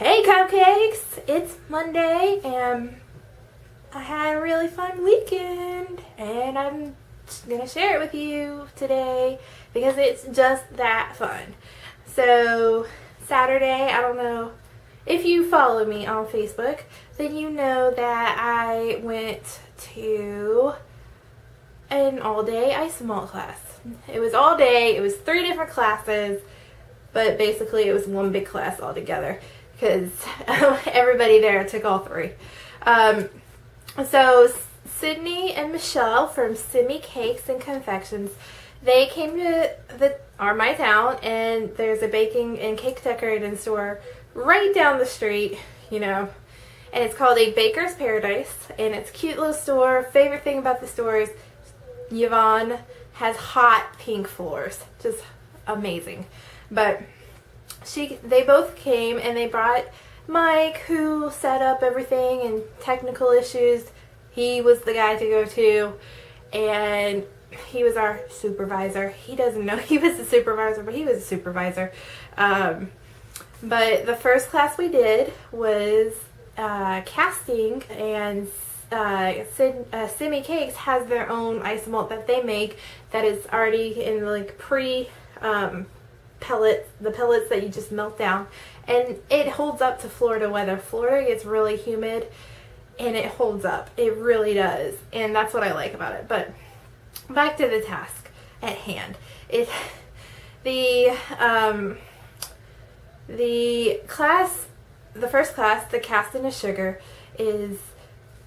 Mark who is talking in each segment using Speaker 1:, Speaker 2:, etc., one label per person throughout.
Speaker 1: Hey cupcakes! It's Monday and I had a really fun weekend and I'm just gonna share it with you today because it's just that fun. So Saturday, I don't know if you follow me on Facebook, then you know that I went to an all-day Isomalt class. It was all day, it was 3 different classes, but basically it was one big class altogether because everybody there took all 3. So Sydney and Michelle from Simmy Cakes and Confections, they came to my town, and there's a baking and cake decorating store right down the street, you know, and it's called A Baker's Paradise, and it's a cute little store. Favorite thing about the store is Yvonne has hot pink floors, just amazing. But they both came and they brought Mike, who set up everything and technical issues. He was the guy to go to, and he was our supervisor. He doesn't know he was a supervisor, but he was a supervisor. But the first class we did was casting, and Simmy Cakes has their own isomalt that they make that is already in like pellets, the pellets that you just melt down, and it holds up to Florida weather. Florida gets really humid and it holds up. It really does, and that's what I like about it. But back to the task at hand. The first class, the casting of sugar, is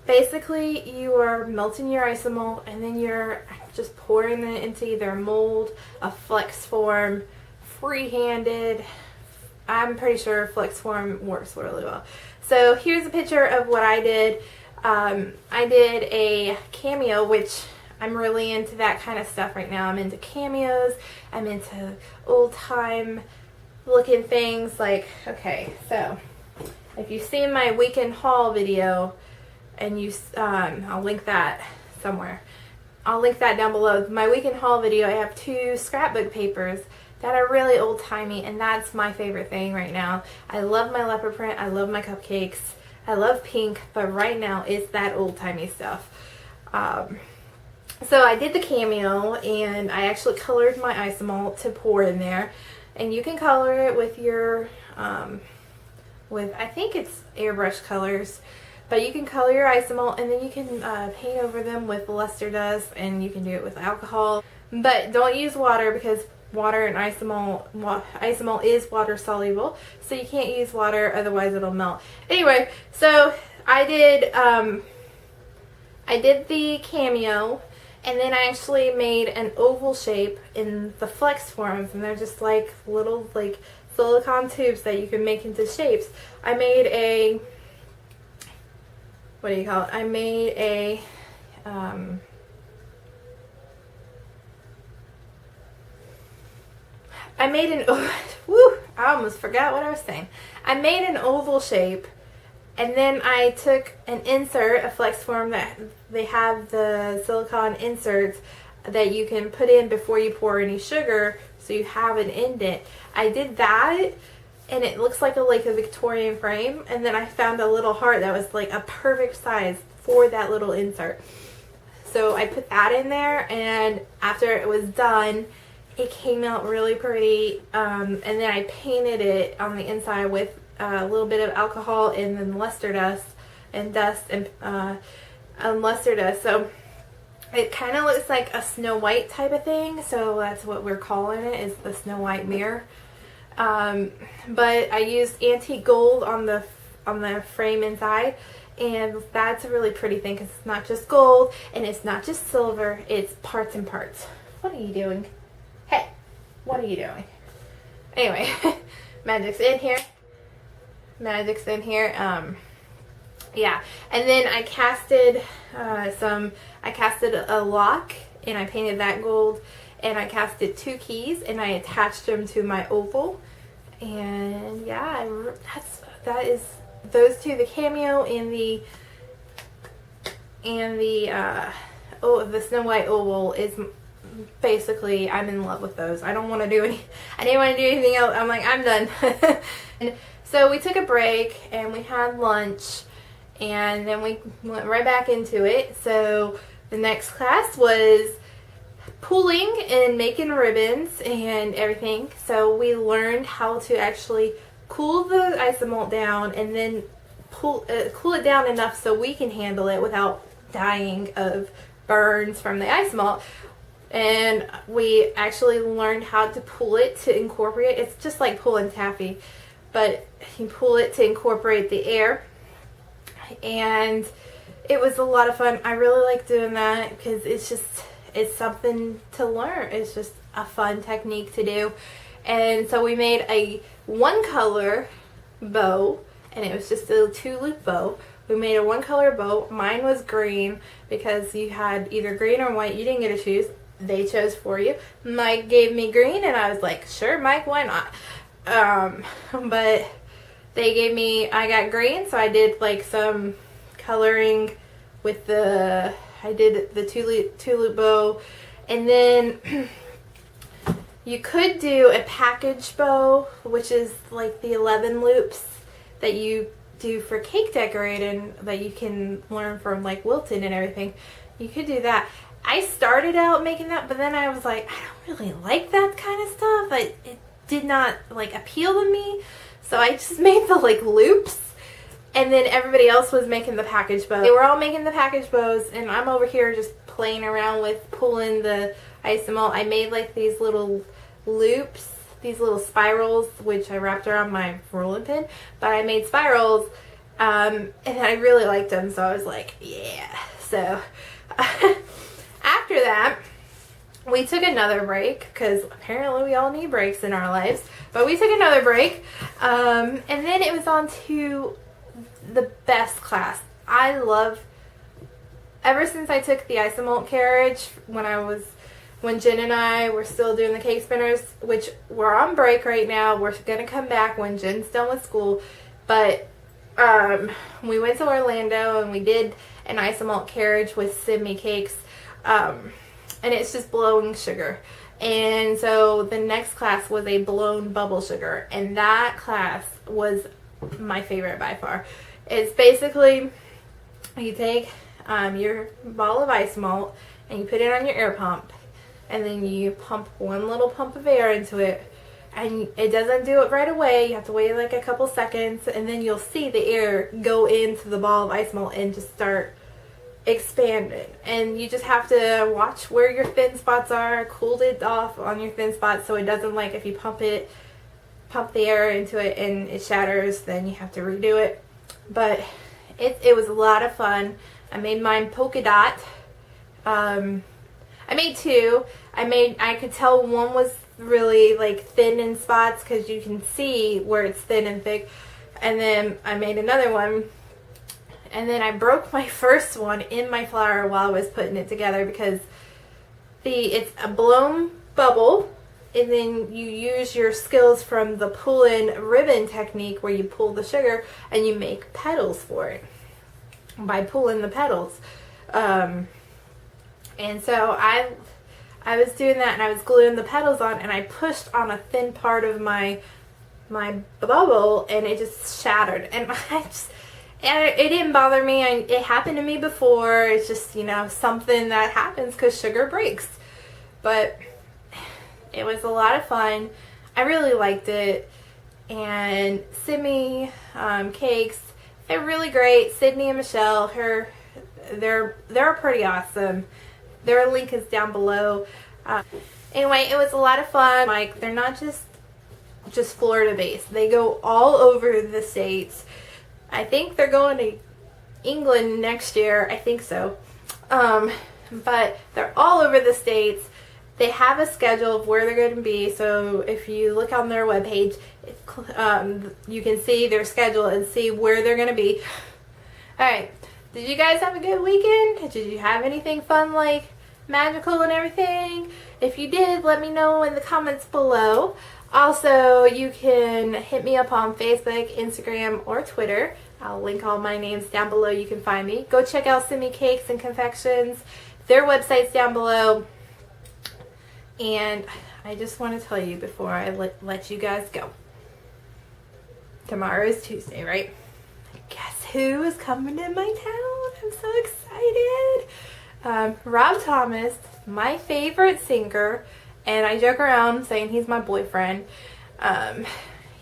Speaker 1: basically you are melting your isomalt and then you're just pouring it into either a mold, a flex form, free-handed. I'm pretty sure flex form works really well. So here's a picture of what I did. I did a cameo, which I'm really into that kind of stuff right now. I'm into cameos. I'm into old-time looking things. Like, okay, so if you've seen my weekend haul video, and I'll link that somewhere. I'll link that down below. My weekend haul video, I have 2 scrapbook papers that are really old-timey, and that's my favorite thing right now. I love my leopard print. I love my cupcakes. I love pink, but right now it's that old-timey stuff. So I did the cameo, and I actually colored my isomalt to pour in there. And you can color it with your, I think it's airbrush colors. But you can color your isomalt, and then you can paint over them with luster dust, and you can do it with alcohol. But don't use water, because water and isomalt is water soluble, so you can't use water, otherwise it'll melt. Anyway, so I did the cameo, and then I actually made an oval shape in the flex forms, and they're just like little like silicone tubes that you can make into shapes. I made a, what do you call it? I made a I almost forgot what I was saying. I made an oval shape, and then I took an insert, a flex form that they have the silicone inserts that you can put in before you pour any sugar, so you have an indent. I did that, and it looks like a Victorian frame, and then I found a little heart that was like a perfect size for that little insert. So I put that in there, and after it was done, it came out really pretty, and then I painted it on the inside with a little bit of alcohol and then luster dust and luster dust. So it kind of looks like a Snow White type of thing, so that's what we're calling it, is the Snow White mirror. But I used antique gold on the frame inside, and that's a really pretty thing because it's not just gold and it's not just silver, it's parts and parts. What are you doing? Hey, what are you doing? Anyway, magic's in here. Magic's in here. Yeah, and then I casted a lock, and I painted that gold, and I casted 2 keys, and I attached them to my oval. And yeah, that is those 2, the cameo and the Snow White oval, is basically I'm in love with those. I didn't want to do anything else. I'm like, I'm done. And so we took a break and we had lunch, and then we went right back into it. So the next class was pooling and making ribbons and everything. So we learned how to actually cool the Isomalt down and then cool it down enough so we can handle it without dying of burns from the Isomalt. And we actually learned how to pull it to incorporate. It's just like pulling taffy, but you pull it to incorporate the air. And it was a lot of fun. I really like doing that because it's something to learn. It's just a fun technique to do. And so we made a one color bow, and it was just a 2-loop bow. We made a one color bow. Mine was green because you had either green or white. You didn't get to choose. They chose for you. Mike gave me green, and I was like, sure, Mike, why not? But they gave me, I got green, so I did like some coloring with I did the two-loop bow. And then you could do a package bow, which is like the 11 loops that you do for cake decorating that you can learn from like Wilton and everything. You could do that. I started out making that, but then I was like, I don't really like that kind of stuff. It did not like appeal to me. So I just made the like loops, and then everybody else was making the package bow. They were all making the package bows, and I'm over here just playing around with pulling the Isomalt. I made like these little loops, these little spirals, which I wrapped around my rolling pin, but I made spirals, and I really liked them, so I was like, yeah. So after that, we took another break, because apparently we all need breaks in our lives, but we took another break, and then it was on to the best class. Ever since I took the Isomalt carriage, when Jen and I were still doing the cake spinners, which we're on break right now. We're going to come back when Jen's done with school. But we went to Orlando and we did an Isomalt carriage with Simi cakes. And it's just blowing sugar. And so the next class was a blown bubble sugar. And that class was my favorite by far. It's basically, you take your ball of Isomalt and you put it on your air pump. And then you pump one little pump of air into it, and it doesn't do it right away. You have to wait like a couple seconds, and then you'll see the air go into the ball of Isomalt and just start expanding. And you just have to watch where your thin spots are, cool it off on your thin spots so it doesn't, like, if you pump the air into it and it shatters, then you have to redo it. But it was a lot of fun. I made mine polka dot. I made two. I could tell one was really like thin in spots because you can see where it's thin and thick. And then I made another one. And then I broke my first one in my flour while I was putting it together because it's a blown bubble. And then you use your skills from the pull-in ribbon technique where you pull the sugar and you make petals for it by pulling the petals. And so I was doing that, and I was gluing the petals on, and I pushed on a thin part of my bubble, and it just shattered. And it didn't bother me. It happened to me before. It's just, something that happens because sugar breaks. But it was a lot of fun. I really liked it. And Simi cakes, they're really great. Sydney and Michelle, they're pretty awesome. Their link is down below. Anyway, it was a lot of fun. Like, they're not just Florida based. They go all over the states. I think they're going to England next year. I think so. But they're all over the states. They have a schedule of where they're going to be. So if you look on their webpage, you can see their schedule and see where they're going to be. Alright. Did you guys have a good weekend? Did you have anything fun, like magical and everything? If you did, let me know in the comments below. Also, you can hit me up on Facebook, Instagram, or Twitter. I'll link all my names down below. You can find me. Go check out Simi Cakes and Confections. Their website's down below. And I just want to tell you before I let you guys go. Tomorrow is Tuesday, right? Guess who is coming to my town? I'm so excited. Rob Thomas, my favorite singer, and I joke around saying he's my boyfriend.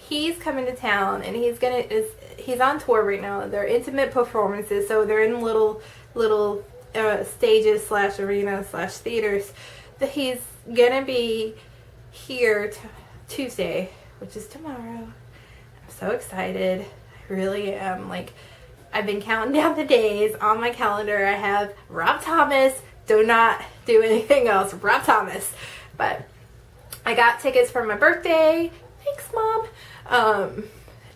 Speaker 1: He's coming to town, and he's on tour right now. They're intimate performances, so they're in little stages / arenas / theaters. That he's gonna be here Tuesday, which is tomorrow. I'm so excited. I really am. Like, I've been counting down the days on my calendar. I have Rob Thomas. Do not do anything else. Rob Thomas. But I got tickets for my birthday. Thanks, Mom.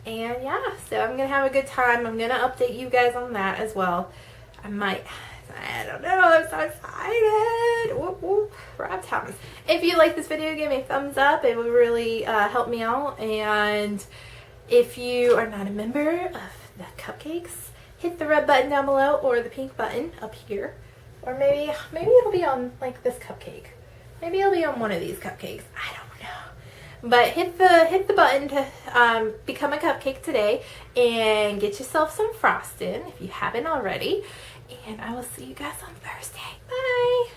Speaker 1: And yeah, so I'm gonna have a good time. I'm gonna update you guys on that as well. I don't know, I'm so excited. Whoop, whoop. Rob Thomas. If you like this video, give me a thumbs up. It would really help me out. And if you are not a member of the cupcakes, hit the red button down below or the pink button up here. Or maybe it'll be on like this cupcake. Maybe it'll be on one of these cupcakes. I don't know. But hit the button to become a cupcake today and get yourself some frosting if you haven't already. And I will see you guys on Thursday. Bye!